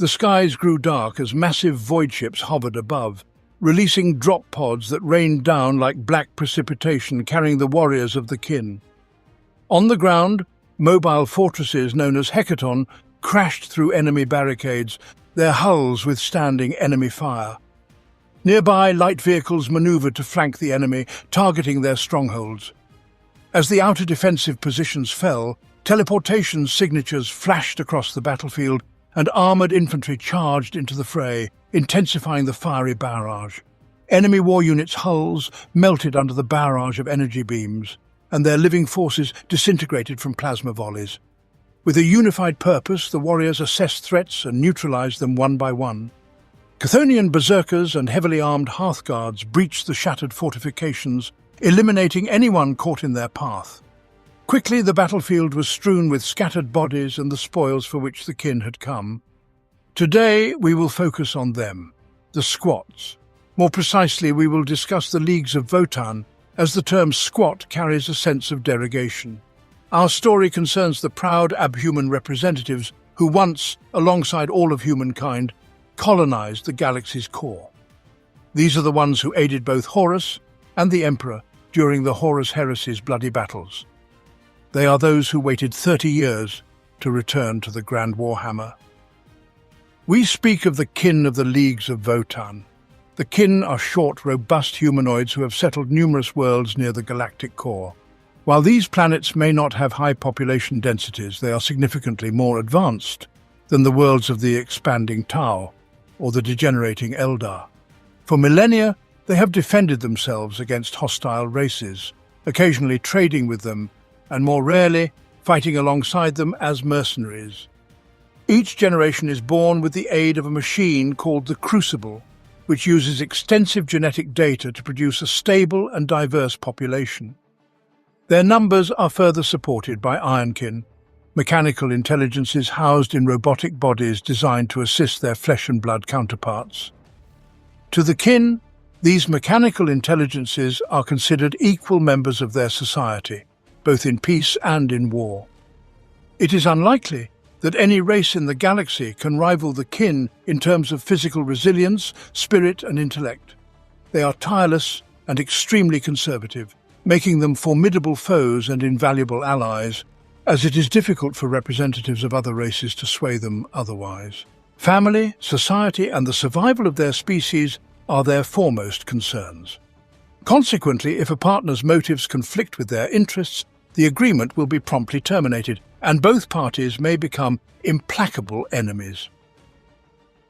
The skies grew dark as massive void ships hovered above, releasing drop pods that rained down like black precipitation, carrying the warriors of the kin. On the ground, mobile fortresses known as Hecaton crashed through enemy barricades, their hulls withstanding enemy fire. Nearby, light vehicles maneuvered to flank the enemy, targeting their strongholds. As the outer defensive positions fell, teleportation signatures flashed across the battlefield, and armoured infantry charged into the fray, intensifying the fiery barrage. Enemy war units' hulls melted under the barrage of energy beams, and their living forces disintegrated from plasma volleys. With a unified purpose, the warriors assessed threats and neutralized them one by one. Chthonian berserkers and heavily armed hearthguards breached the shattered fortifications, eliminating anyone caught in their path. Quickly, the battlefield was strewn with scattered bodies and the spoils for which the kin had come. Today, we will focus on them, the squats. More precisely, we will discuss the leagues of Votann, as the term squat carries a sense of derogation. Our story concerns the proud abhuman representatives who once, alongside all of humankind, colonized the galaxy's core. These are the ones who aided both Horus and the Emperor during the Horus Heresy's bloody battles. They are those who waited 30 years to return to the Grand Warhammer. We speak of the kin of the leagues of Votann. The kin are short, robust humanoids who have settled numerous worlds near the galactic core. While these planets may not have high population densities, they are significantly more advanced than the worlds of the expanding Tau or the degenerating Eldar. For millennia, they have defended themselves against hostile races, occasionally trading with them, and more rarely, fighting alongside them as mercenaries. Each generation is born with the aid of a machine called the Crucible, which uses extensive genetic data to produce a stable and diverse population. Their numbers are further supported by Ironkin, mechanical intelligences housed in robotic bodies designed to assist their flesh and blood counterparts. To the kin, these mechanical intelligences are considered equal members of their society, both in peace and in war. It is unlikely that any race in the galaxy can rival the kin in terms of physical resilience, spirit, and intellect. They are tireless and extremely conservative, making them formidable foes and invaluable allies, as it is difficult for representatives of other races to sway them otherwise. Family, society, and the survival of their species are their foremost concerns. Consequently, if a partner's motives conflict with their interests, the agreement will be promptly terminated, and both parties may become implacable enemies.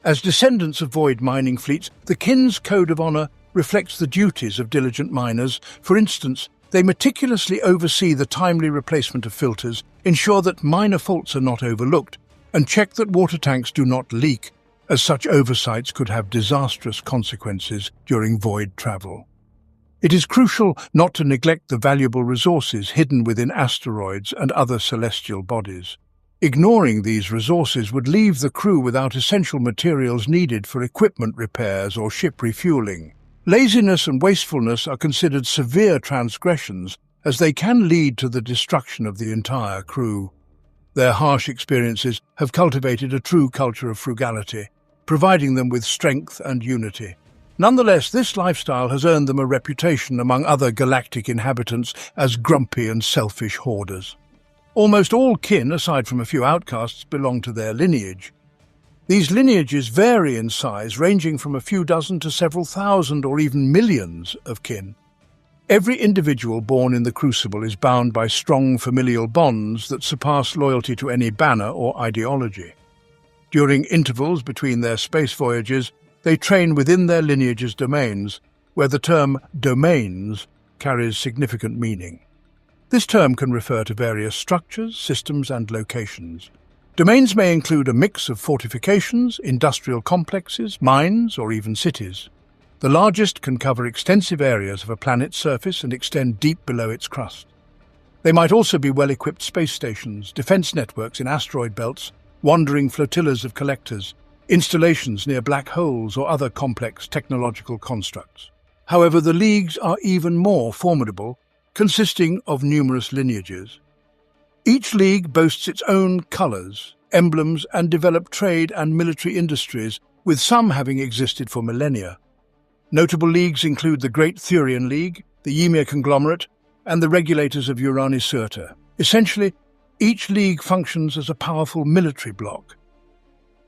As descendants of void mining fleets, the kin's code of honor reflects the duties of diligent miners. For instance, they meticulously oversee the timely replacement of filters, ensure that minor faults are not overlooked, and check that water tanks do not leak, as such oversights could have disastrous consequences during void travel. It is crucial not to neglect the valuable resources hidden within asteroids and other celestial bodies. Ignoring these resources would leave the crew without essential materials needed for equipment repairs or ship refueling. Laziness and wastefulness are considered severe transgressions, as they can lead to the destruction of the entire crew. Their harsh experiences have cultivated a true culture of frugality, providing them with strength and unity. Nonetheless, this lifestyle has earned them a reputation among other galactic inhabitants as grumpy and selfish hoarders. Almost all kin, aside from a few outcasts, belong to their lineage. These lineages vary in size, ranging from a few dozen to several thousand or even millions of kin. Every individual born in the Crucible is bound by strong familial bonds that surpass loyalty to any banner or ideology. During intervals between their space voyages, they train within their lineage's domains, where the term domains carries significant meaning. This term can refer to various structures, systems, and locations. Domains may include a mix of fortifications, industrial complexes, mines, or even cities. The largest can cover extensive areas of a planet's surface and extend deep below its crust. They might also be well-equipped space stations, defense networks in asteroid belts, wandering flotillas of collectors, installations near black holes or other complex technological constructs. However, the leagues are even more formidable, consisting of numerous lineages. Each league boasts its own colors, emblems, and developed trade and military industries, with some having existed for millennia. Notable leagues include the Great Thurian League, the Ymir Conglomerate, and the Regulators of Urani-Surta. Essentially, each league functions as a powerful military bloc.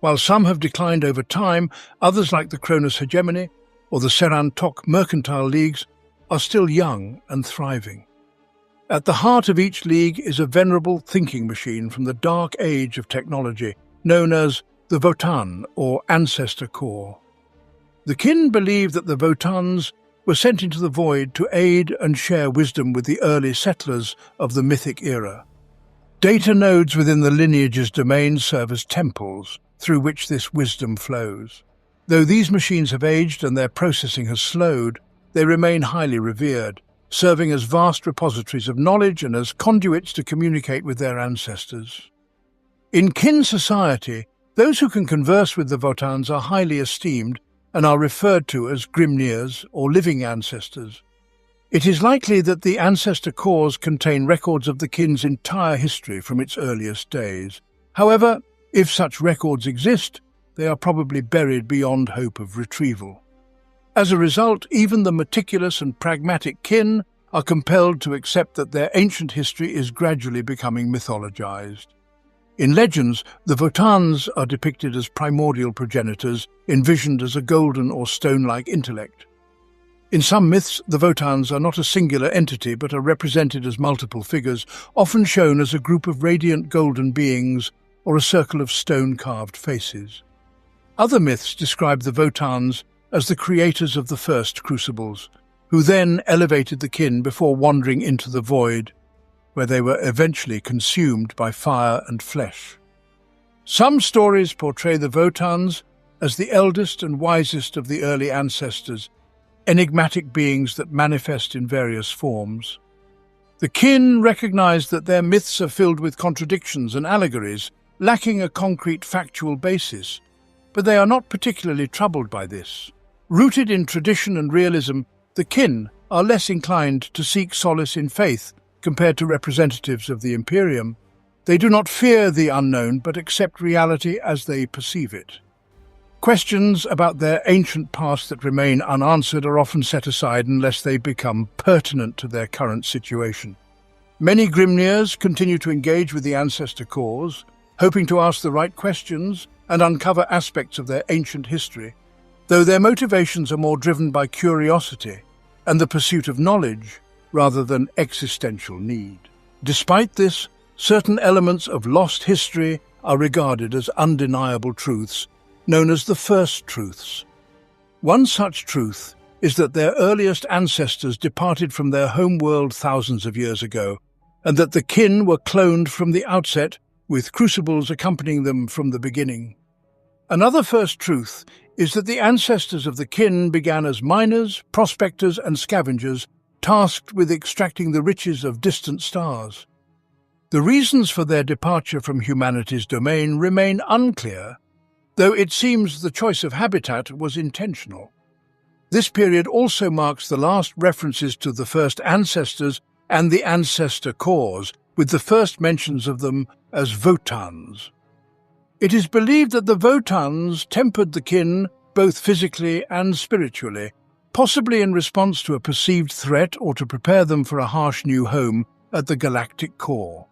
While some have declined over time, others like the Cronus Hegemony or the Seran-Tok mercantile leagues are still young and thriving. At the heart of each league is a venerable thinking machine from the dark age of technology, known as the Votann, or Ancestor Core. The kin believed that the Votanns were sent into the void to aid and share wisdom with the early settlers of the mythic era. Data nodes within the lineage's domain serve as temples through which this wisdom flows. Though these machines have aged and their processing has slowed, they remain highly revered, serving as vast repositories of knowledge and as conduits to communicate with their ancestors. In kin society, those who can converse with the Votanns are highly esteemed and are referred to as Grimnirs or living ancestors. It is likely that the ancestor cores contain records of the kin's entire history from its earliest days. However, if such records exist, they are probably buried beyond hope of retrieval. As a result, even the meticulous and pragmatic kin are compelled to accept that their ancient history is gradually becoming mythologized. In legends, the Votanns are depicted as primordial progenitors, envisioned as a golden or stone-like intellect. In some myths, the Votanns are not a singular entity but are represented as multiple figures, often shown as a group of radiant golden beings or a circle of stone-carved faces. Other myths describe the Votanns as the creators of the first crucibles, who then elevated the kin before wandering into the void, where they were eventually consumed by fire and flesh. Some stories portray the Votanns as the eldest and wisest of the early ancestors, enigmatic beings that manifest in various forms. The kin recognize that their myths are filled with contradictions and allegories, lacking a concrete factual basis, but they are not particularly troubled by this. Rooted in tradition and realism, the kin are less inclined to seek solace in faith compared to representatives of the Imperium. They do not fear the unknown, but accept reality as they perceive it. Questions about their ancient past that remain unanswered are often set aside unless they become pertinent to their current situation. Many Grimnirs continue to engage with the ancestor cores, hoping to ask the right questions and uncover aspects of their ancient history, though their motivations are more driven by curiosity and the pursuit of knowledge rather than existential need. Despite this, certain elements of lost history are regarded as undeniable truths, known as the first truths. One such truth is that their earliest ancestors departed from their home world thousands of years ago, and that the kin were cloned from the outset, with crucibles accompanying them from the beginning. Another first truth is that the ancestors of the kin began as miners, prospectors, and scavengers, tasked with extracting the riches of distant stars. The reasons for their departure from humanity's domain remain unclear, though it seems the choice of habitat was intentional. This period also marks the last references to the first ancestors and the ancestor cores, with the first mentions of them as Votanns. It is believed that the Votanns tempered the kin both physically and spiritually, possibly in response to a perceived threat or to prepare them for a harsh new home at the galactic core.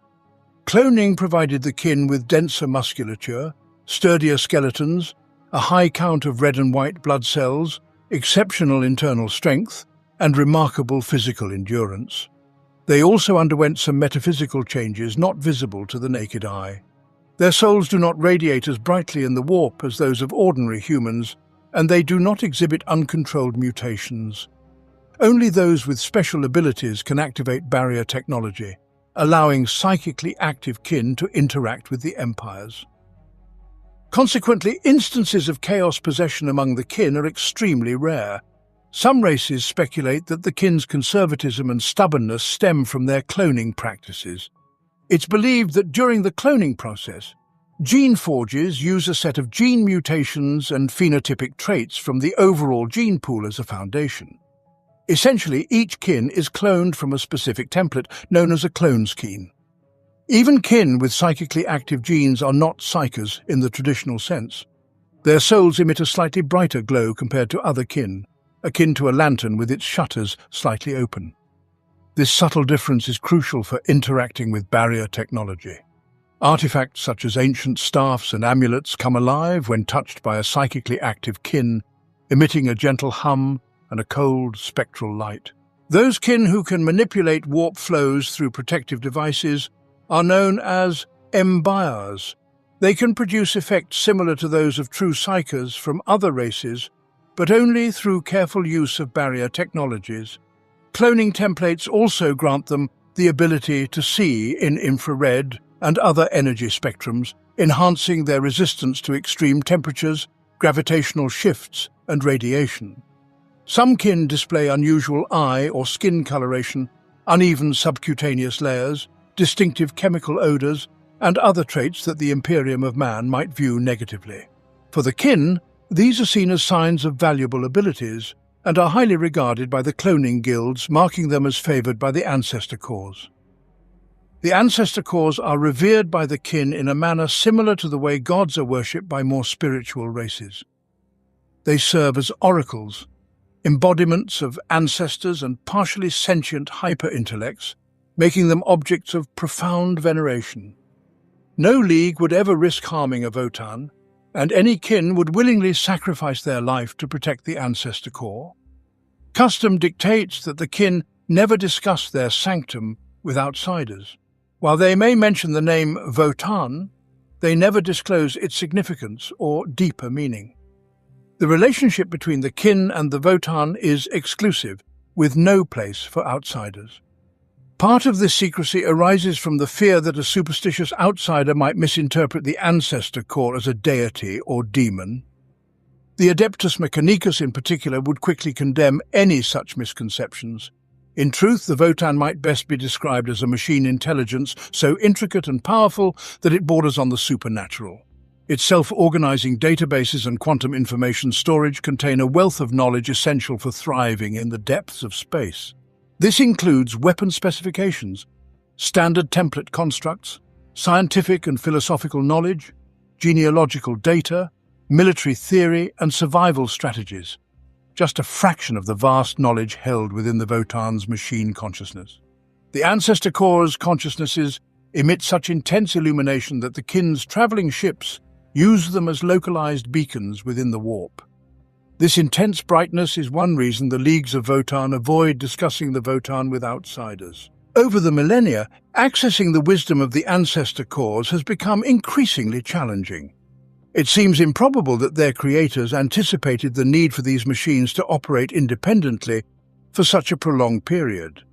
Cloning provided the kin with denser musculature, sturdier skeletons, a high count of red and white blood cells, exceptional internal strength, and remarkable physical endurance. They also underwent some metaphysical changes not visible to the naked eye. Their souls do not radiate as brightly in the warp as those of ordinary humans, and they do not exhibit uncontrolled mutations. Only those with special abilities can activate barrier technology, allowing psychically active kin to interact with the empires. Consequently, instances of chaos possession among the kin are extremely rare. Some races speculate that the kin's conservatism and stubbornness stem from their cloning practices. It's believed that during the cloning process, gene forges use a set of gene mutations and phenotypic traits from the overall gene pool as a foundation. Essentially, each kin is cloned from a specific template known as a clone scheme. Even kin with psychically active genes are not psychers in the traditional sense. Their souls emit a slightly brighter glow compared to other kin, akin to a lantern with its shutters slightly open. This subtle difference is crucial for interacting with barrier technology. Artifacts such as ancient staffs and amulets come alive when touched by a psychically active kin, emitting a gentle hum and a cold, spectral light. Those kin who can manipulate warp flows through protective devices are known as embryars. They can produce effects similar to those of true psychers from other races, but only through careful use of barrier technologies. Cloning templates also grant them the ability to see in infrared and other energy spectrums, enhancing their resistance to extreme temperatures, gravitational shifts, and radiation. Some kin display unusual eye or skin coloration, uneven subcutaneous layers, distinctive chemical odors, and other traits that the Imperium of Man might view negatively. For the kin, these are seen as signs of valuable abilities and are highly regarded by the cloning guilds, marking them as favored by the ancestor cores. The ancestor cores are revered by the kin in a manner similar to the way gods are worshipped by more spiritual races. They serve as oracles, embodiments of ancestors and partially sentient hyper-intellects, making them objects of profound veneration. No league would ever risk harming a Votann, and any kin would willingly sacrifice their life to protect the ancestor core. Custom dictates that the kin never discuss their sanctum with outsiders. While they may mention the name Votann, they never disclose its significance or deeper meaning. The relationship between the kin and the Votann is exclusive, with no place for outsiders. Part of this secrecy arises from the fear that a superstitious outsider might misinterpret the ancestor core as a deity or demon. The Adeptus Mechanicus in particular would quickly condemn any such misconceptions. In truth, the Votann might best be described as a machine intelligence so intricate and powerful that it borders on the supernatural. Its self-organizing databases and quantum information storage contain a wealth of knowledge essential for thriving in the depths of space. This includes weapon specifications, standard template constructs, scientific and philosophical knowledge, genealogical data, military theory, and survival strategies. Just a fraction of the vast knowledge held within the Votann's machine consciousness. The ancestor core's consciousnesses emit such intense illumination that the kin's traveling ships use them as localized beacons within the warp. This intense brightness is one reason the leagues of Votann avoid discussing the Votann with outsiders. Over the millennia, accessing the wisdom of the ancestor cores has become increasingly challenging. It seems improbable that their creators anticipated the need for these machines to operate independently for such a prolonged period.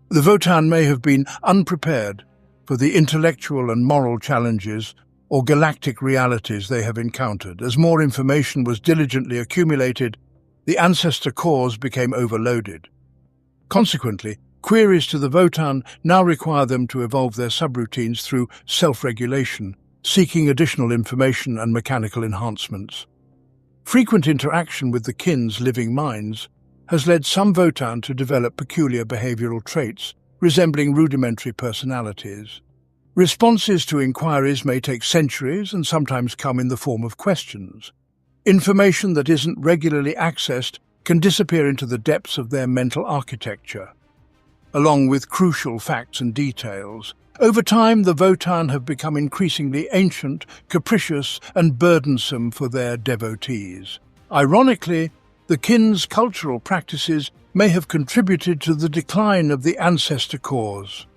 The Votann may have been unprepared for the intellectual and moral challenges or galactic realities they have encountered. As more information was diligently accumulated, the ancestor cores became overloaded. Consequently, queries to the Votann now require them to evolve their subroutines through self-regulation, seeking additional information and mechanical enhancements. Frequent interaction with the kin's living minds has led some Votann to develop peculiar behavioral traits, resembling rudimentary personalities. Responses to inquiries may take centuries and sometimes come in the form of questions. Information that isn't regularly accessed can disappear into the depths of their mental architecture, along with crucial facts and details. Over time, the Votann have become increasingly ancient, capricious, and burdensome for their devotees. Ironically, the kin's cultural practices may have contributed to the decline of the ancestor cores.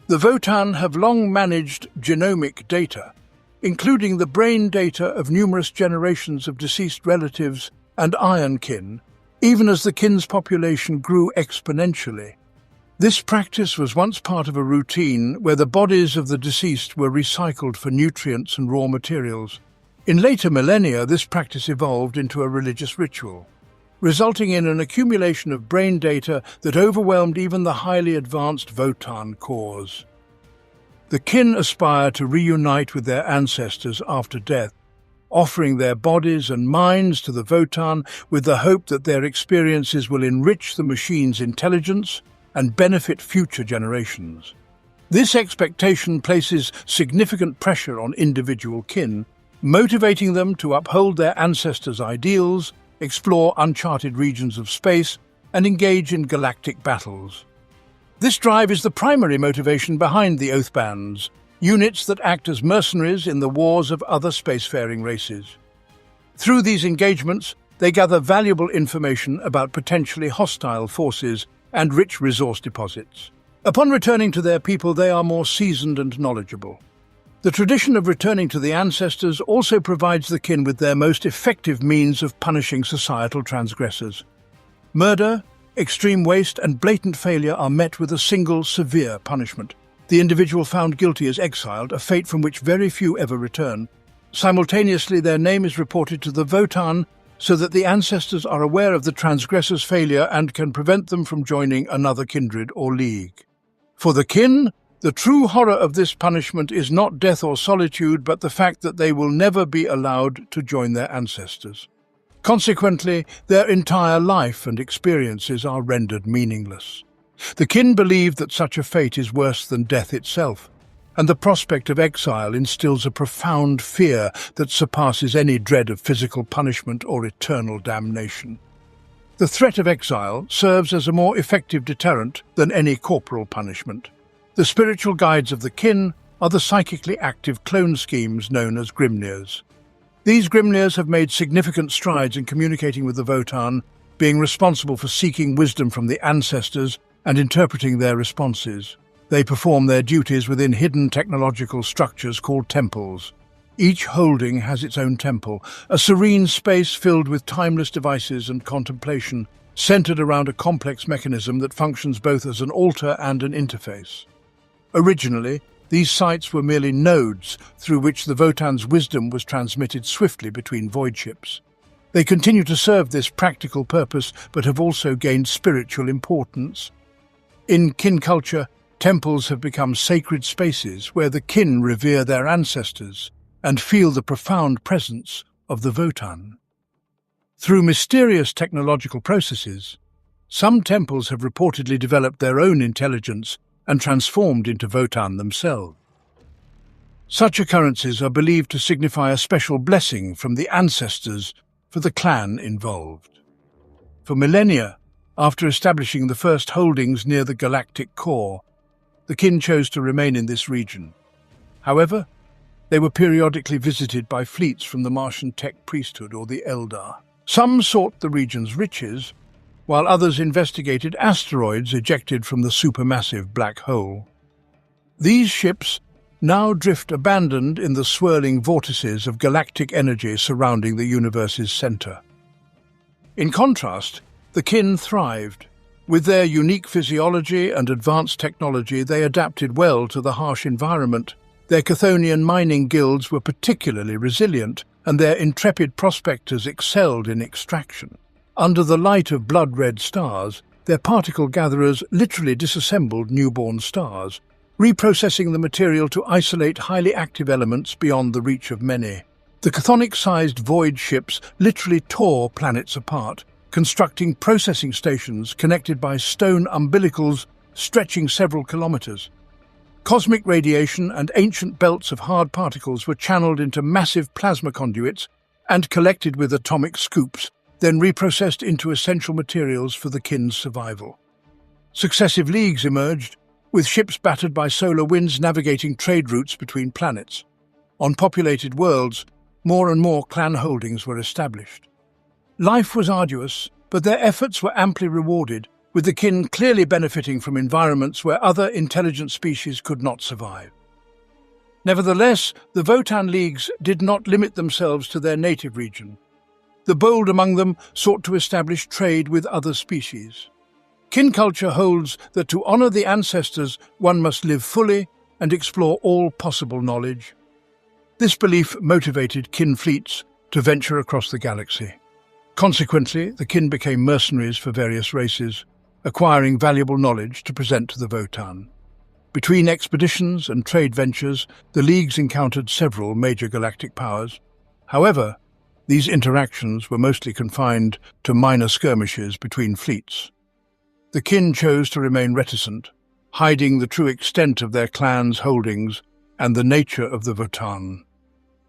The Votann have long managed genomic data, including the brain data of numerous generations of deceased relatives and Ironkin, even as the kin's population grew exponentially. This practice was once part of a routine where the bodies of the deceased were recycled for nutrients and raw materials. In later millennia, this practice evolved into a religious ritual, resulting in an accumulation of brain data that overwhelmed even the highly advanced Votann cores. The kin aspire to reunite with their ancestors after death, offering their bodies and minds to the Votann with the hope that their experiences will enrich the machine's intelligence and benefit future generations. This expectation places significant pressure on individual kin, motivating them to uphold their ancestors' ideals, explore uncharted regions of space, and engage in galactic battles. This drive is the primary motivation behind the Oathbands, units that act as mercenaries in the wars of other spacefaring races. Through these engagements, they gather valuable information about potentially hostile forces and rich resource deposits. Upon returning to their people, they are more seasoned and knowledgeable. The tradition of returning to the ancestors also provides the kin with their most effective means of punishing societal transgressors. Murder, extreme waste, and blatant failure are met with a single severe punishment. The individual found guilty is exiled, a fate from which very few ever return. Simultaneously, their name is reported to the Votann so that the ancestors are aware of the transgressor's failure and can prevent them from joining another kindred or league. For the kin, the true horror of this punishment is not death or solitude, but the fact that they will never be allowed to join their ancestors. Consequently, their entire life and experiences are rendered meaningless. The kin believe that such a fate is worse than death itself, and the prospect of exile instills a profound fear that surpasses any dread of physical punishment or eternal damnation. The threat of exile serves as a more effective deterrent than any corporal punishment. The spiritual guides of the kin are the psychically active clone schemes known as Grimnirs. These Grimnirs have made significant strides in communicating with the Votann, being responsible for seeking wisdom from the ancestors and interpreting their responses. They perform their duties within hidden technological structures called temples. Each holding has its own temple, a serene space filled with timeless devices and contemplation, centered around a complex mechanism that functions both as an altar and an interface. Originally, these sites were merely nodes through which the Votann's wisdom was transmitted swiftly between void ships. They continue to serve this practical purpose, but have also gained spiritual importance. In kin culture, temples have become sacred spaces where the kin revere their ancestors and feel the profound presence of the Votann. Through mysterious technological processes, some temples have reportedly developed their own intelligence and transformed into Votann themselves. Such occurrences are believed to signify a special blessing from the ancestors for the clan involved. For millennia, after establishing the first holdings near the galactic core, the kin chose to remain in this region. However, they were periodically visited by fleets from the Martian tech priesthood or the Eldar. Some sought the region's riches, while others investigated asteroids ejected from the supermassive black hole. These ships now drift abandoned in the swirling vortices of galactic energy surrounding the universe's center. In contrast, the kin thrived. With their unique physiology and advanced technology, they adapted well to the harsh environment. Their Chthonian mining guilds were particularly resilient, and their intrepid prospectors excelled in extraction. Under the light of blood-red stars, their particle gatherers literally disassembled newborn stars, reprocessing the material to isolate highly active elements beyond the reach of many. The chthonic-sized void ships literally tore planets apart, constructing processing stations connected by stone umbilicals stretching several kilometers. Cosmic radiation and ancient belts of hard particles were channeled into massive plasma conduits and collected with atomic scoops, then reprocessed into essential materials for the kin's survival. Successive leagues emerged, with ships battered by solar winds navigating trade routes between planets. On populated worlds, more and more clan holdings were established. Life was arduous, but their efforts were amply rewarded, with the kin clearly benefiting from environments where other intelligent species could not survive. Nevertheless, the Votann leagues did not limit themselves to their native region. The bold among them sought to establish trade with other species. Kin culture holds that to honor the ancestors, one must live fully and explore all possible knowledge. This belief motivated kin fleets to venture across the galaxy. Consequently, the kin became mercenaries for various races, acquiring valuable knowledge to present to the Votann. Between expeditions and trade ventures, the leagues encountered several major galactic powers. However, these interactions were mostly confined to minor skirmishes between fleets. The kin chose to remain reticent, hiding the true extent of their clan's holdings and the nature of the Votann.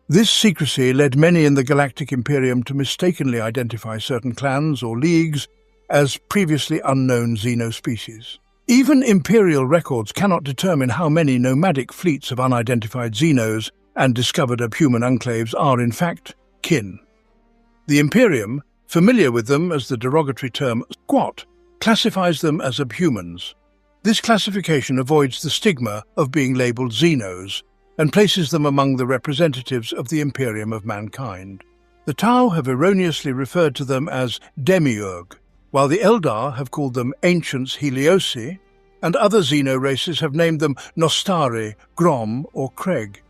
This secrecy led many in the Galactic Imperium to mistakenly identify certain clans or leagues as previously unknown xenospecies. Even Imperial records cannot determine how many nomadic fleets of unidentified xenos and discovered abhuman enclaves are in fact kin. The Imperium, familiar with them as the derogatory term squat, classifies them as abhumans. This classification avoids the stigma of being labelled xenos and places them among the representatives of the Imperium of mankind. The Tau have erroneously referred to them as demiurge, while the Eldar have called them ancients Heliosi, and other xeno races have named them Nostari, Grom, or Kreg.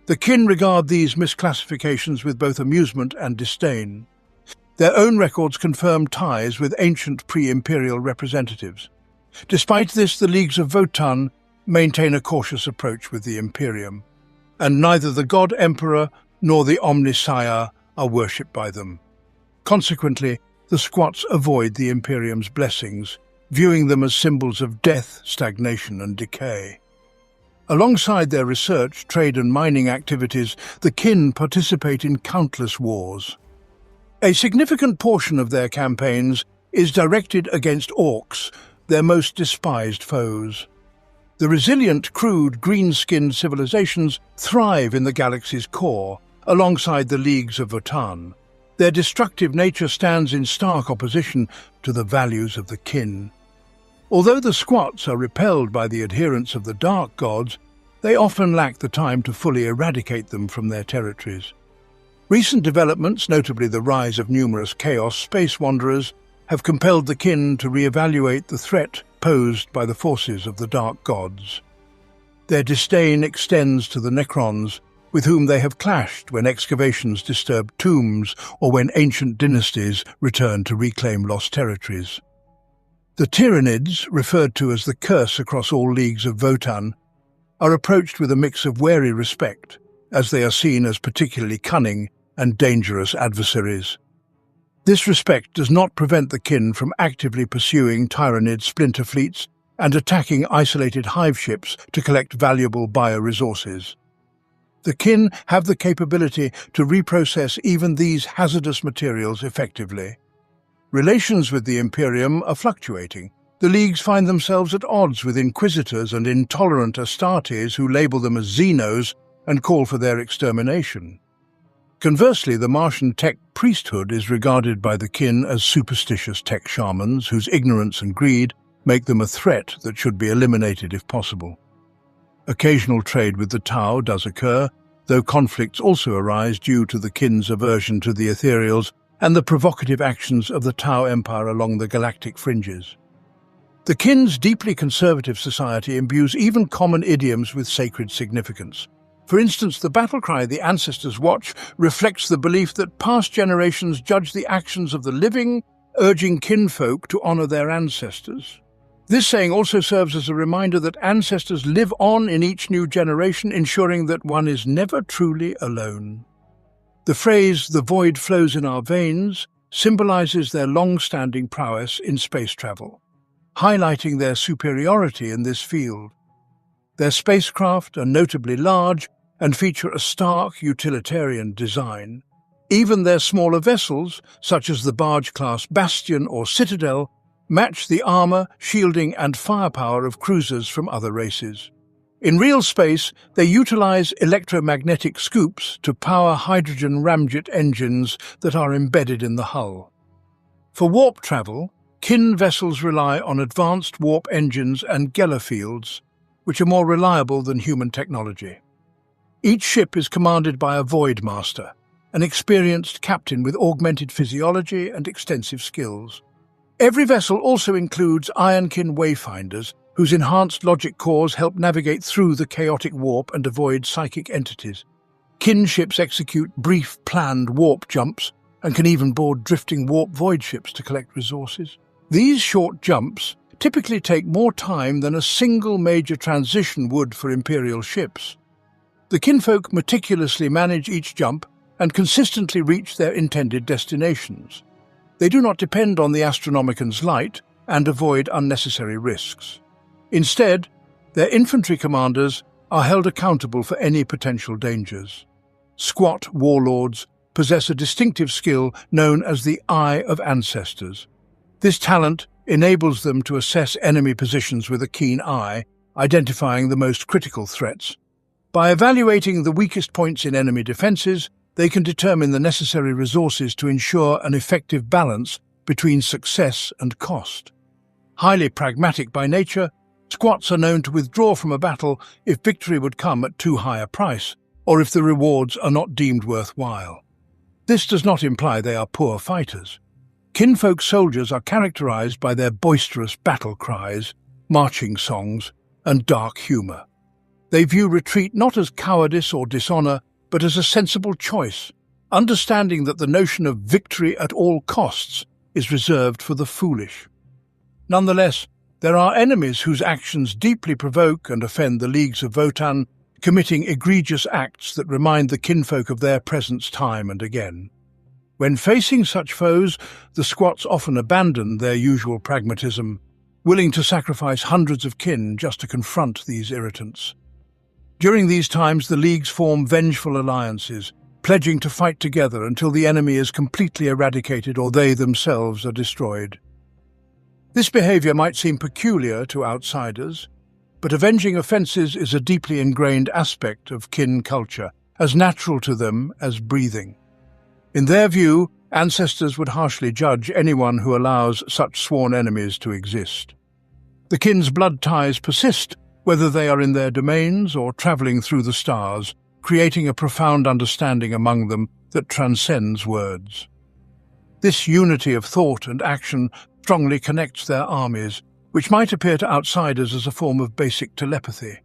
The kin regard these misclassifications with both amusement and disdain. Their own records confirm ties with ancient pre-imperial representatives. Despite this, the leagues of Votann maintain a cautious approach with the Imperium, and neither the God Emperor nor the Omnisire are worshipped by them. Consequently, the squats avoid the Imperium's blessings, viewing them as symbols of death, stagnation, and decay. Alongside their research, trade and mining activities, the kin participate in countless wars. A significant portion of their campaigns is directed against orcs, their most despised foes. The resilient, crude, green-skinned civilizations thrive in the galaxy's core, alongside the leagues of Votann. Their destructive nature stands in stark opposition to the values of the kin. Although the squats are repelled by the adherents of the dark gods, they often lack the time to fully eradicate them from their territories. Recent developments, notably the rise of numerous Chaos space wanderers, have compelled the kin to re-evaluate the threat posed by the forces of the dark gods. Their disdain extends to the Necrons, with whom they have clashed when excavations disturb tombs or when ancient dynasties return to reclaim lost territories. The Tyranids, referred to as the curse across all leagues of Votann, are approached with a mix of wary respect, as they are seen as particularly cunning and dangerous adversaries. This respect does not prevent the kin from actively pursuing Tyranid splinter fleets and attacking isolated hive ships to collect valuable bioresources. The kin have the capability to reprocess even these hazardous materials effectively. Relations with the Imperium are fluctuating. The leagues find themselves at odds with inquisitors and intolerant Astartes who label them as xenos and call for their extermination. Conversely, the Martian tech priesthood is regarded by the kin as superstitious tech shamans whose ignorance and greed make them a threat that should be eliminated if possible. Occasional trade with the Tau does occur, though conflicts also arise due to the kin's aversion to the ethereals and the provocative actions of the Tau Empire along the galactic fringes. The kin's deeply conservative society imbues even common idioms with sacred significance. For instance, the battle cry, "The Ancestors Watch," reflects the belief that past generations judge the actions of the living, urging kinfolk to honor their ancestors. This saying also serves as a reminder that ancestors live on in each new generation, ensuring that one is never truly alone. The phrase, "The void flows in our veins," symbolizes their long-standing prowess in space travel, highlighting their superiority in this field. Their spacecraft are notably large and feature a stark utilitarian design. Even their smaller vessels, such as the barge-class Bastion or Citadel, match the armor, shielding, and firepower of cruisers from other races. In real space, they utilize electromagnetic scoops to power hydrogen ramjet engines that are embedded in the hull. For warp travel, kin vessels rely on advanced warp engines and Geller fields, which are more reliable than human technology. Each ship is commanded by a Void Master, an experienced captain with augmented physiology and extensive skills. Every vessel also includes Ironkin wayfinders, whose enhanced logic cores help navigate through the chaotic warp and avoid psychic entities. Kin ships execute brief, planned warp jumps and can even board drifting warp void ships to collect resources. These short jumps typically take more time than a single major transition would for Imperial ships. The kinfolk meticulously manage each jump and consistently reach their intended destinations. They do not depend on the Astronomican's light and avoid unnecessary risks. Instead, Their infantry commanders are held accountable for any potential dangers. Squat warlords possess a distinctive skill known as the Eye of Ancestors. This talent enables them to assess enemy positions with a keen eye, identifying the most critical threats. By evaluating the weakest points in enemy defenses, they can determine the necessary resources to ensure an effective balance between success and cost. Highly pragmatic by nature, squats are known to withdraw from a battle if victory would come at too high a price, or if the rewards are not deemed worthwhile. This does not imply they are poor fighters. Kinfolk soldiers are characterized by their boisterous battle cries, marching songs, and dark humor. They view retreat not as cowardice or dishonor, but as a sensible choice, understanding that the notion of victory at all costs is reserved for the foolish. Nonetheless, there are enemies whose actions deeply provoke and offend the leagues of Votann, committing egregious acts that remind the kinfolk of their presence time and again. When facing such foes, the squats often abandon their usual pragmatism, willing to sacrifice hundreds of kin just to confront these irritants. During these times, the leagues form vengeful alliances, pledging to fight together until the enemy is completely eradicated or they themselves are destroyed. This behavior might seem peculiar to outsiders, but avenging offenses is a deeply ingrained aspect of kin culture, as natural to them as breathing. In their view, ancestors would harshly judge anyone who allows such sworn enemies to exist. The kin's blood ties persist, whether they are in their domains or traveling through the stars, creating a profound understanding among them that transcends words. This unity of thought and action strongly connects their armies, which might appear to outsiders as a form of basic telepathy.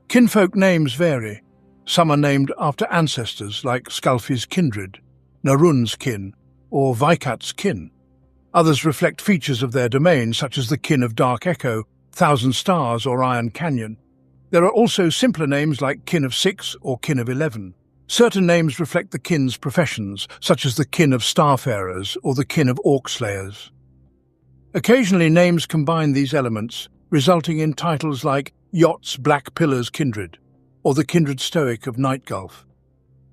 Kinfolk names vary. Some are named after ancestors like Skalfi's kindred, Narun's kin, or Vaikat's kin. Others reflect features of their domain, such as the kin of Dark Echo, Thousand Stars, or Iron Canyon. There are also simpler names like kin of 6 or kin of 11. Certain names reflect the kin's professions, such as the kin of Starfarers or the kin of Orc Slayers. Occasionally, names combine these elements, resulting in titles like Yot's Black Pillar's Kindred, or the Kindred Stoic of Night Gulf.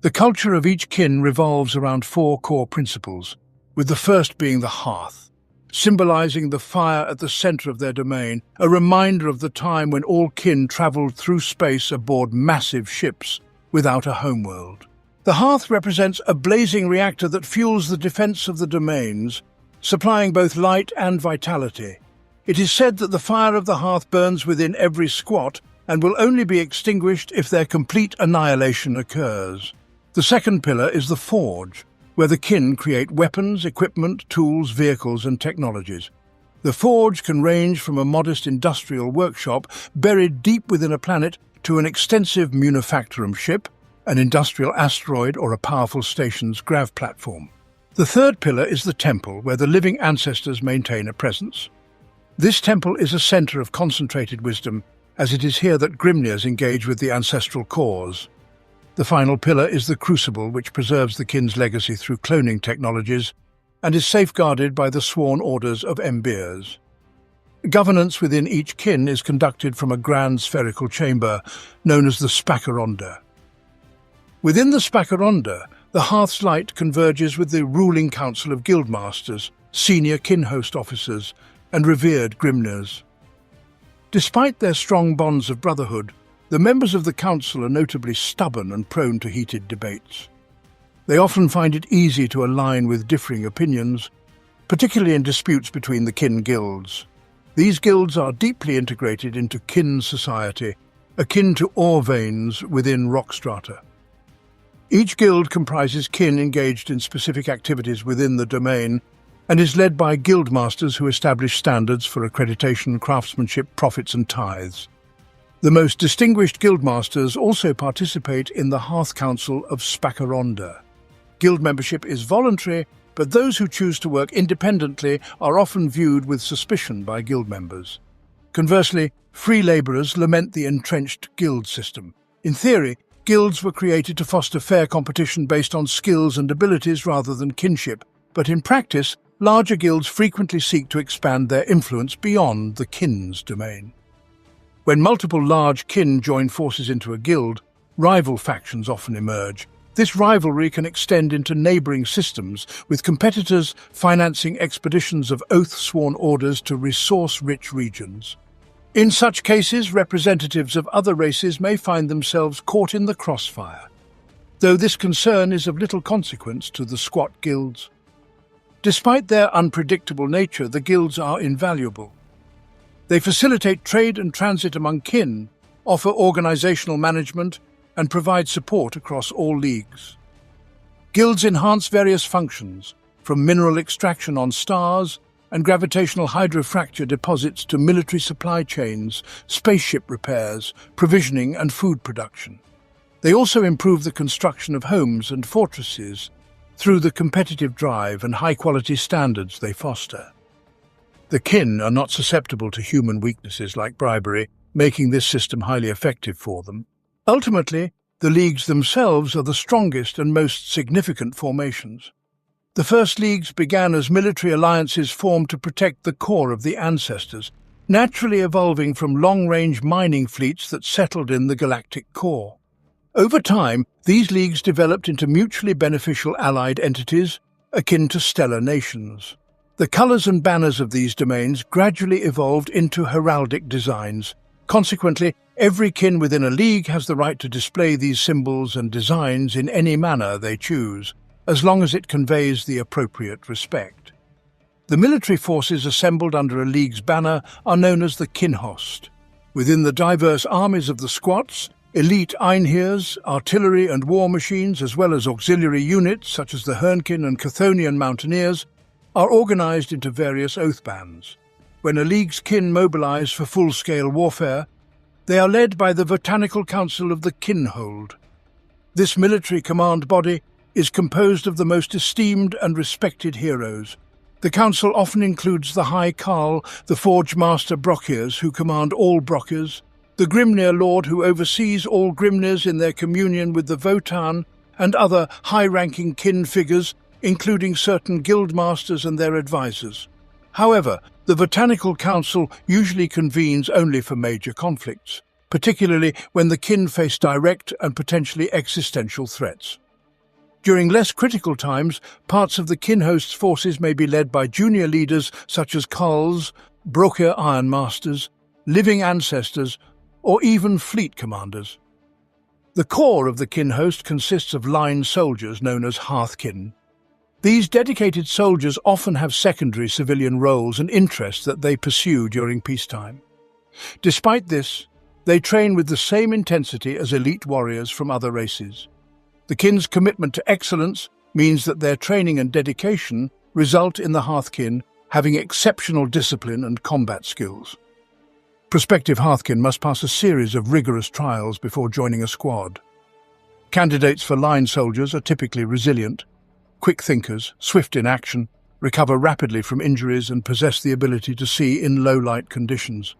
The culture of each kin revolves around 4 core principles, with the first being the hearth, symbolizing the fire at the center of their domain, a reminder of the time when all kin traveled through space aboard massive ships without a homeworld. The hearth represents a blazing reactor that fuels the defense of the domains, supplying both light and vitality. It is said that the fire of the hearth burns within every squat and will only be extinguished if their complete annihilation occurs. The second pillar is the forge, where the kin create weapons, equipment, tools, vehicles, and technologies. The forge can range from a modest industrial workshop buried deep within a planet to an extensive manufacturum ship, an industrial asteroid, or a powerful station's grav platform. The third pillar is the temple, where the living ancestors maintain a presence. This temple is a center of concentrated wisdom, as it is here that Grimnirs engage with the ancestral cores. The final pillar is the crucible, which preserves the kin's legacy through cloning technologies and is safeguarded by the sworn orders of Embirs. Governance within each kin is conducted from a grand spherical chamber known as the Spacaronda. Within the Spacaronda, the hearth's light converges with the ruling council of guildmasters, senior kinhost officers, and revered Grimnirs. Despite their strong bonds of brotherhood, the members of the council are notably stubborn and prone to heated debates. They often find it easy to align with differing opinions, particularly in disputes between the kin guilds. These guilds are deeply integrated into kin society, akin to ore veins within rock strata. Each guild comprises kin engaged in specific activities within the domain and is led by guildmasters who establish standards for accreditation, craftsmanship, profits, and tithes. The most distinguished guildmasters also participate in the Hearth Council of Spacaronda. Guild membership is voluntary, but those who choose to work independently are often viewed with suspicion by guild members. Conversely, free labourers lament the entrenched guild system. In theory, guilds were created to foster fair competition based on skills and abilities rather than kinship, but in practice, larger guilds frequently seek to expand their influence beyond the kin's domain. When multiple large kin join forces into a guild, rival factions often emerge. This rivalry can extend into neighbouring systems, with competitors financing expeditions of oath-sworn orders to resource-rich regions. In such cases, representatives of other races may find themselves caught in the crossfire, though this concern is of little consequence to the squat guilds. Despite their unpredictable nature, the guilds are invaluable. They facilitate trade and transit among kin, offer organizational management, and provide support across all leagues. Guilds enhance various functions, from mineral extraction on stars and gravitational hydrofracture deposits to military supply chains, spaceship repairs, provisioning, and food production. They also improve the construction of homes and fortresses through the competitive drive and high-quality standards they foster. The kin are not susceptible to human weaknesses like bribery, making this system highly effective for them. Ultimately, the leagues themselves are the strongest and most significant formations. The first leagues began as military alliances formed to protect the core of the ancestors, naturally evolving from long-range mining fleets that settled in the galactic core. Over time, these leagues developed into mutually beneficial allied entities akin to stellar nations. The colours and banners of these domains gradually evolved into heraldic designs. Consequently, every kin within a league has the right to display these symbols and designs in any manner they choose, as long as it conveys the appropriate respect. The military forces assembled under a league's banner are known as the kinhost. Within the diverse armies of the squats, elite Einheers, artillery and war machines, as well as auxiliary units such as the Ironkin and Chthonian mountaineers, are organized into various oath bands. When a league's kin mobilize for full-scale warfare, they are led by the Botanical Council of the Kinhold. This military command body is composed of the most esteemed and respected heroes. The council often includes the High Carl, the Forge Master Brochiers, who command all Brochiers, the Grimnir Lord, who oversees all Grimnirs in their communion with the Votann, and other high-ranking kin figures, including certain guild masters and their advisors. However, the Botanical Council usually convenes only for major conflicts, particularly when the kin face direct and potentially existential threats. During less critical times, parts of the kinhost's forces may be led by junior leaders such as Carls, Brochier Iron Masters, Living Ancestors, or even fleet commanders. The core of the kinhost consists of line soldiers known as hearthkin. These dedicated soldiers often have secondary civilian roles and interests that they pursue during peacetime. Despite this, they train with the same intensity as elite warriors from other races. The kin's commitment to excellence means that their training and dedication result in the hearthkin having exceptional discipline and combat skills. Prospective hearthkin must pass a series of rigorous trials before joining a squad. Candidates for line soldiers are typically resilient, quick thinkers, swift in action, recover rapidly from injuries and possess the ability to see in low-light conditions.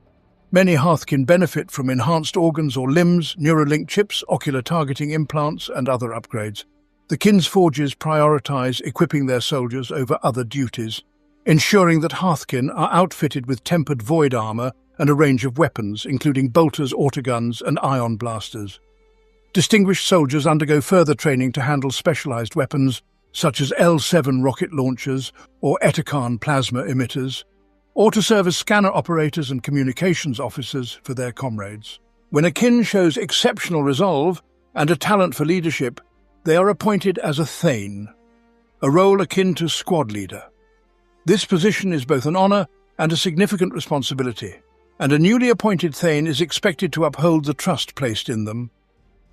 Many hearthkin benefit from enhanced organs or limbs, Neuralink chips, ocular targeting implants, and other upgrades. The kin's forges prioritize equipping their soldiers over other duties, ensuring that hearthkin are outfitted with tempered void armor and a range of weapons, including bolters, autoguns, and ion blasters. Distinguished soldiers undergo further training to handle specialized weapons, such as L7 rocket launchers or Etakan plasma emitters, or to serve as scanner operators and communications officers for their comrades. When a kin shows exceptional resolve and a talent for leadership, they are appointed as a Thane, a role akin to squad leader. This position is both an honor and a significant responsibility, and a newly appointed Thane is expected to uphold the trust placed in them.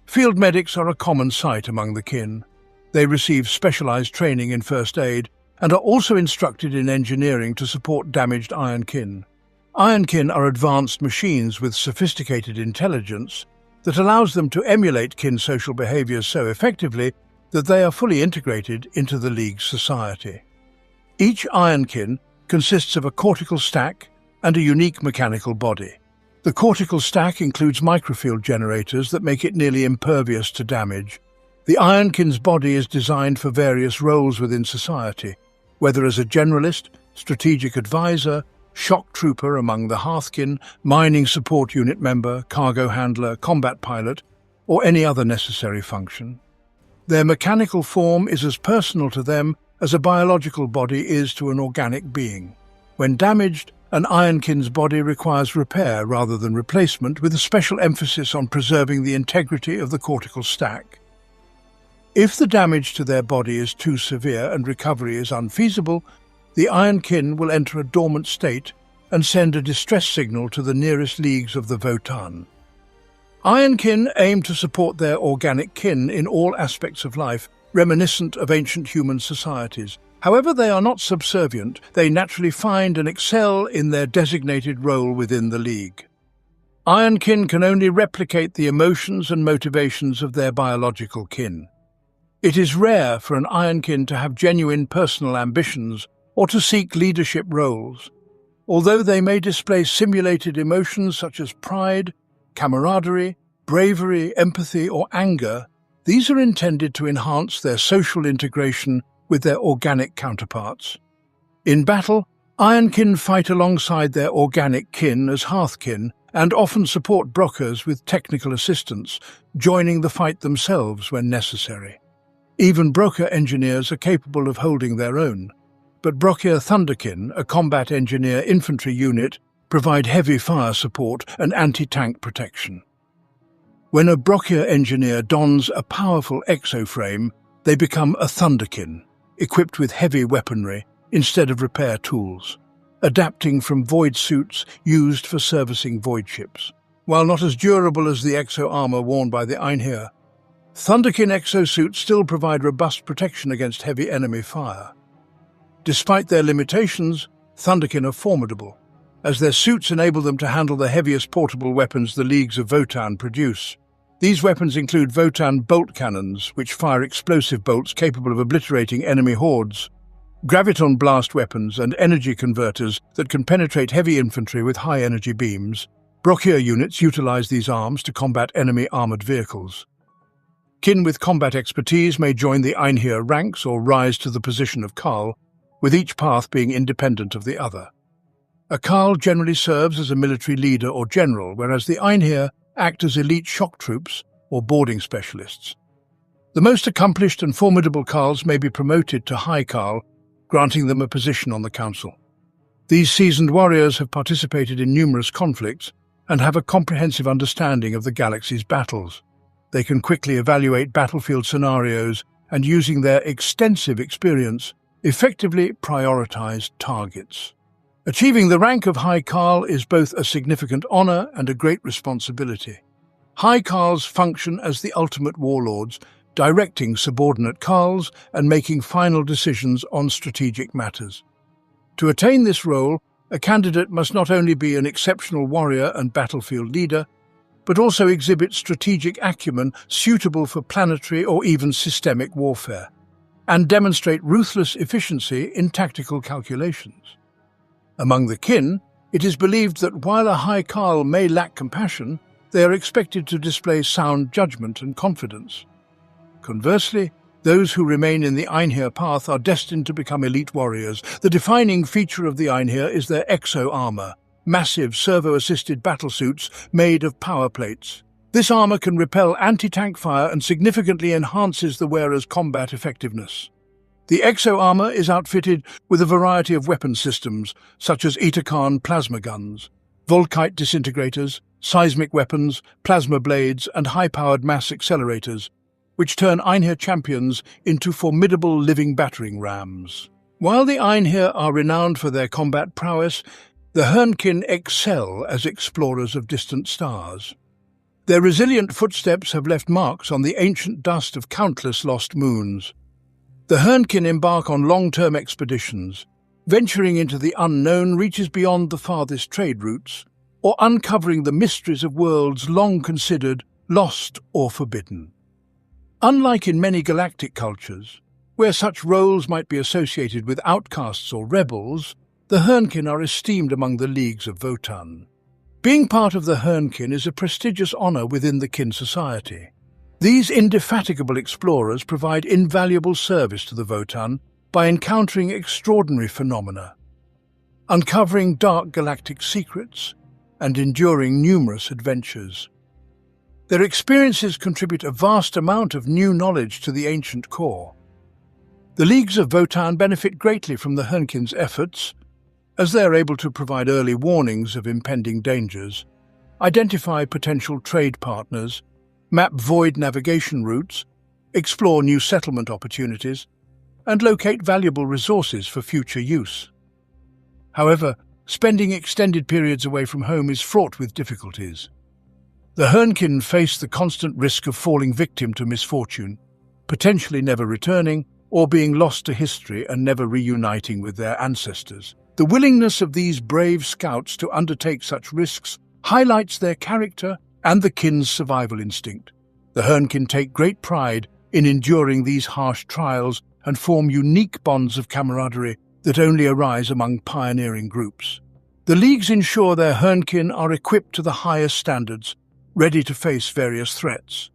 Field medics are a common sight among the kin. They receive specialized training in first aid and are also instructed in engineering to support damaged Ironkin. Ironkin are advanced machines with sophisticated intelligence that allows them to emulate kin social behaviors so effectively that they are fully integrated into the League's society. Each Ironkin consists of a cortical stack and a unique mechanical body. The cortical stack includes microfield generators that make it nearly impervious to damage. The Ironkin's body is designed for various roles within society, whether as a generalist, strategic advisor, shock trooper among the Hearthkin, mining support unit member, cargo handler, combat pilot, or any other necessary function. Their mechanical form is as personal to them as a biological body is to an organic being. When damaged, an Ironkin's body requires repair rather than replacement, with a special emphasis on preserving the integrity of the cortical stack. If the damage to their body is too severe and recovery is unfeasible, the Ironkin will enter a dormant state and send a distress signal to the nearest leagues of the Votann. Ironkin aim to support their organic kin in all aspects of life, reminiscent of ancient human societies. However, they are not subservient. They naturally find and excel in their designated role within the League. Ironkin can only replicate the emotions and motivations of their biological kin. It is rare for an Ironkin to have genuine personal ambitions or to seek leadership roles. Although they may display simulated emotions such as pride, camaraderie, bravery, empathy, or anger, these are intended to enhance their social integration with their organic counterparts. In battle, Ironkin fight alongside their organic kin as Hearthkin and often support Brockers with technical assistance, joining the fight themselves when necessary. Even Broker engineers are capable of holding their own, but Brocker Thunderkin, a combat engineer infantry unit, provide heavy fire support and anti-tank protection. When a Brocker engineer dons a powerful exoframe, they become a Thunderkin, equipped with heavy weaponry instead of repair tools, adapting from void suits used for servicing void ships. While not as durable as the exo-armor worn by the Einherjar, Thunderkin exosuits still provide robust protection against heavy enemy fire. Despite their limitations, Thunderkin are formidable, as their suits enable them to handle the heaviest portable weapons the leagues of Votann produce. These weapons include Votann bolt cannons, which fire explosive bolts capable of obliterating enemy hordes, graviton blast weapons, and energy converters that can penetrate heavy infantry with high-energy beams. Brocker units utilize these arms to combat enemy armored vehicles. Kin with combat expertise may join the Einherjar ranks or rise to the position of Carl, with each path being independent of the other. A Carl generally serves as a military leader or general, whereas the Einherjar act as elite shock troops or boarding specialists. The most accomplished and formidable Carls may be promoted to High Carl, granting them a position on the council. These seasoned warriors have participated in numerous conflicts and have a comprehensive understanding of the galaxy's battles. They can quickly evaluate battlefield scenarios and, using their extensive experience, effectively prioritize targets. Achieving the rank of High Carl is both a significant honor and a great responsibility. High Carls function as the ultimate warlords, directing subordinate Carls and making final decisions on strategic matters. To attain this role, a candidate must not only be an exceptional warrior and battlefield leader, but also exhibit strategic acumen suitable for planetary or even systemic warfare, and demonstrate ruthless efficiency in tactical calculations. Among the kin, it is believed that while a High Carl may lack compassion, they are expected to display sound judgment and confidence. Conversely, those who remain in the Einherjar path are destined to become elite warriors. The defining feature of the Einherjar is their exo-armor, massive servo-assisted battlesuits made of power plates. This armor can repel anti-tank fire and significantly enhances the wearer's combat effectiveness. The exo-armor is outfitted with a variety of weapon systems, such as Itakan plasma guns, Volkite disintegrators, seismic weapons, plasma blades, and high-powered mass accelerators, which turn Einherjar champions into formidable living battering rams. While the Einherjar are renowned for their combat prowess, the Ironkin excel as explorers of distant stars. Their resilient footsteps have left marks on the ancient dust of countless lost moons. The Ironkin embark on long-term expeditions. Venturing into the unknown reaches beyond the farthest trade routes, or uncovering the mysteries of worlds long considered lost or forbidden. Unlike in many galactic cultures, where such roles might be associated with outcasts or rebels, the Ironkin are esteemed among the leagues of Votann. Being part of the Ironkin is a prestigious honor within the kin society. These indefatigable explorers provide invaluable service to the Votann by encountering extraordinary phenomena. uncovering dark galactic secrets and enduring numerous adventures. Their experiences contribute a vast amount of new knowledge to the ancient core. The Leagues of Votann benefit greatly from the Ironkin's efforts, as they are able to provide early warnings of impending dangers, identify potential trade partners, map void navigation routes, explore new settlement opportunities, and locate valuable resources for future use. However, spending extended periods away from home is fraught with difficulties. The Ironkin face the constant risk of falling victim to misfortune, potentially never returning or being lost to history and never reuniting with their ancestors. The willingness of these brave scouts to undertake such risks highlights their character and the kin's survival instinct. The Ironkin take great pride in enduring these harsh trials and form unique bonds of camaraderie that only arise among pioneering groups. The Leagues ensure their Ironkin are equipped to the highest standards, ready to face various threats.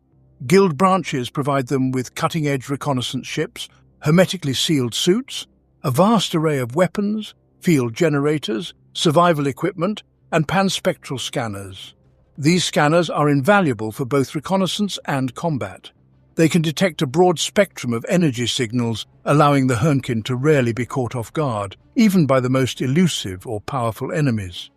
Guild branches provide them with cutting-edge reconnaissance ships, hermetically sealed suits, a vast array of weapons, field generators, survival equipment, and panspectral scanners. These scanners are invaluable for both reconnaissance and combat. They can detect a broad spectrum of energy signals, allowing the Ironkin to rarely be caught off guard, even by the most elusive or powerful enemies.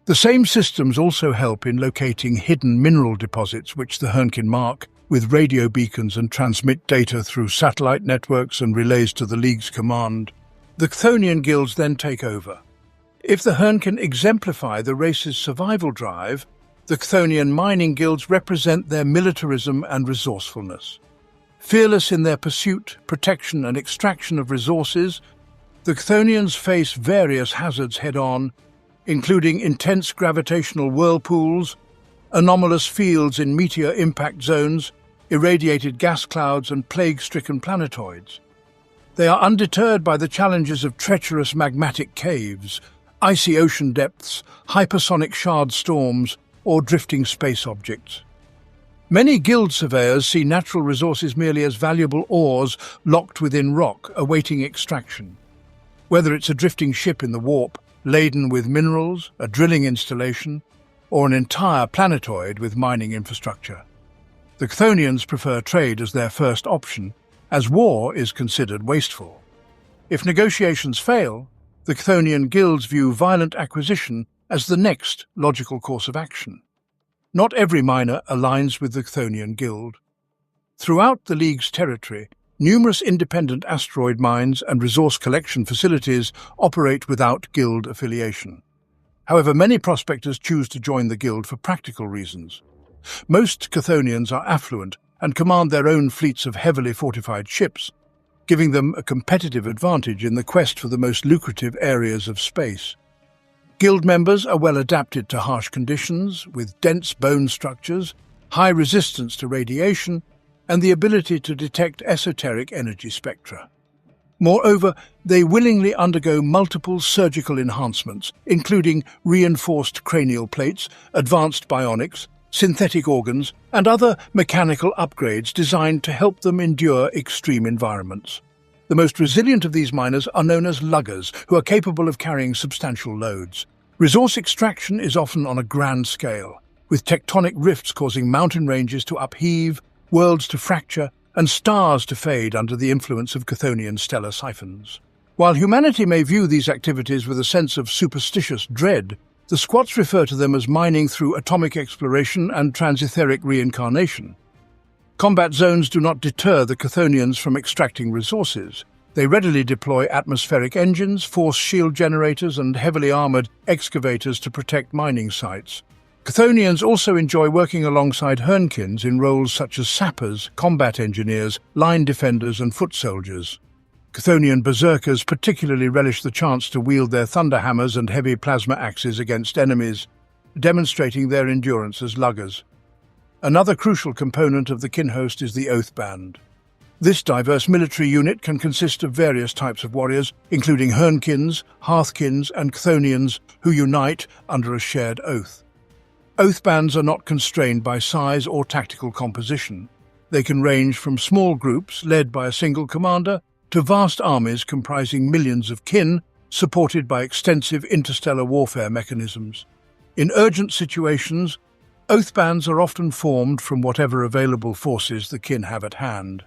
The same systems also help in locating hidden mineral deposits which the Ironkin mark with radio beacons and transmit data through satellite networks and relays to the League's command. The Chthonian guilds then take over. If the Ironkin exemplify the race's survival drive, the Chthonian mining guilds represent their militarism and resourcefulness. Fearless in their pursuit, protection, and extraction of resources, the Chthonians face various hazards head-on, including intense gravitational whirlpools, anomalous fields in meteor impact zones, irradiated gas clouds, and plague-stricken planetoids. They are undeterred by the challenges of treacherous magmatic caves, icy ocean depths, hypersonic shard storms, or drifting space objects. Many guild surveyors see natural resources merely as valuable ores locked within rock, awaiting extraction. Whether it's a drifting ship in the warp, laden with minerals, a drilling installation, or an entire planetoid with mining infrastructure. The Chthonians prefer trade as their first option, as war is considered wasteful. If negotiations fail, the Chthonian guilds view violent acquisition as the next logical course of action. Not every miner aligns with the Chthonian guild. Throughout the League's territory, numerous independent asteroid mines and resource collection facilities operate without guild affiliation. However, many prospectors choose to join the guild for practical reasons. Most Chthonians are affluent and command their own fleets of heavily fortified ships, giving them a competitive advantage in the quest for the most lucrative areas of space. Guild members are well adapted to harsh conditions, with dense bone structures, high resistance to radiation, and the ability to detect esoteric energy spectra. Moreover, they willingly undergo multiple surgical enhancements, including reinforced cranial plates, advanced bionics, synthetic organs, and other mechanical upgrades designed to help them endure extreme environments. The most resilient of these miners are known as luggers, who are capable of carrying substantial loads. Resource extraction is often on a grand scale, with tectonic rifts causing mountain ranges to upheave, worlds to fracture, and stars to fade under the influence of Chthonian stellar siphons. While humanity may view these activities with a sense of superstitious dread, the squats refer to them as mining through atomic exploration and transetheric reincarnation. Combat zones do not deter the Chthonians from extracting resources. They readily deploy atmospheric engines, force shield generators, and heavily armored excavators to protect mining sites. Chthonians also enjoy working alongside Ionkins in roles such as sappers, combat engineers, line defenders, and foot soldiers. Chthonian berserkers particularly relish the chance to wield their thunder hammers and heavy plasma axes against enemies, demonstrating their endurance as luggers. Another crucial component of the kinhost is the Oath Band. This diverse military unit can consist of various types of warriors, including Ionkins, Hearthkins, and Chthonians, who unite under a shared oath. Oath bands are not constrained by size or tactical composition. They can range from small groups led by a single commander to vast armies comprising millions of kin, supported by extensive interstellar warfare mechanisms. In urgent situations, oath bands are often formed from whatever available forces the kin have at hand.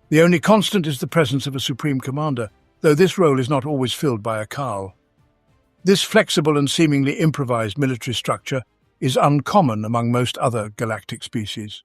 The only constant is the presence of a supreme commander, though this role is not always filled by a Khal. This flexible and seemingly improvised military structure is uncommon among most other galactic species.